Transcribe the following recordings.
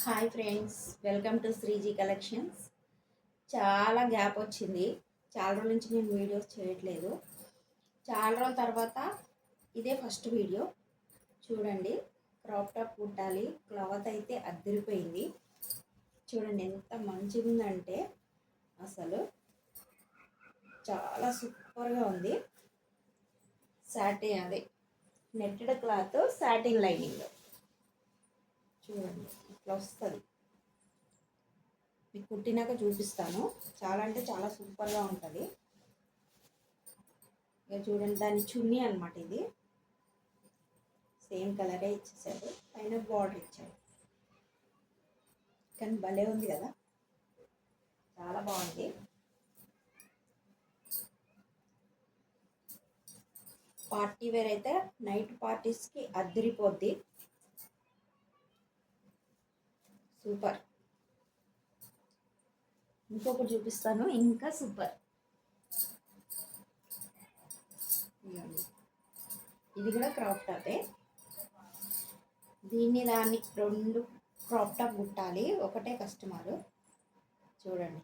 Hi friends, welcome to Sreeji collections. చాలా gap వచ్చింది. చాలా రోజుల నుంచి నేను వీడియోస్ చేయట్లేదు. చాలా రోజుల తర్వాత ఇదే ఫస్ట్ వీడియో. చూడండి, క్రాప్ టాప్ కుట్టాలి. క్లాత్ అయితే అద్దరిపోయింది. చూడండి ఎంత మంచిగా ఉందంటే అసలు చాలా సూపర్గా ఉంది. సాటిన్ అది నెట్టెడ్ క్లాత్, సాటిన్ లైనింగ్. చూడండి ఇట్లా వస్తుంది. మీకు కుట్టినాక చూపిస్తాను. చాలా అంటే చాలా సూపర్గా ఉంటుంది. ఇక చూడండి, దాని చున్నీ అనమాట. ఇది సేమ్ కలరే ఇచ్చేసాడు, పైన బార్డర్ ఇచ్చాడు. కానీ భలే ఉంది కదా, చాలా బాగుంది. పార్టీ వేర్ అయితే నైట్ పార్టీస్కి అద్దరిపోద్ది. సూపర్. ఇంకొకటి చూపిస్తాను, ఇంకా సూపర్. ఇది కూడా క్రాప్ టాపే. దాన్ని రెండు క్రాప్ టాప్ కుట్టాలి, ఒకటే కస్టమర్. చూడండి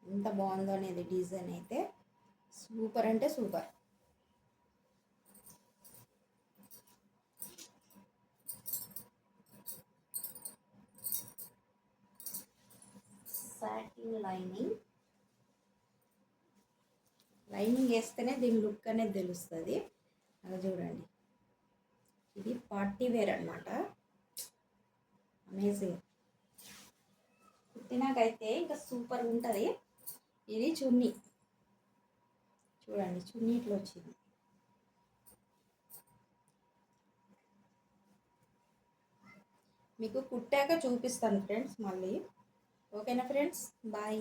ఎంత బాగుందో అనేది. డిజైన్ అయితే సూపర్ అంటే సూపర్. సాటిన్ లైనింగ్ వేస్తేనే దీని లుక్ అనేది తెలుస్తుంది. అలా చూడండి, ఇది పార్టీ వేర్ అనమాట. అమేజింగ్. కుట్టినాకైతే ఇంకా సూపర్ ఉంటుంది. ఇది చున్నీ. చూడండి, చున్నీ ఇట్లా వచ్చింది. మీకు కుట్టాక చూపిస్తాను ఫ్రెండ్స్ మళ్ళీ. ఓకేనా ఫ్రెండ్స్, బాయ్.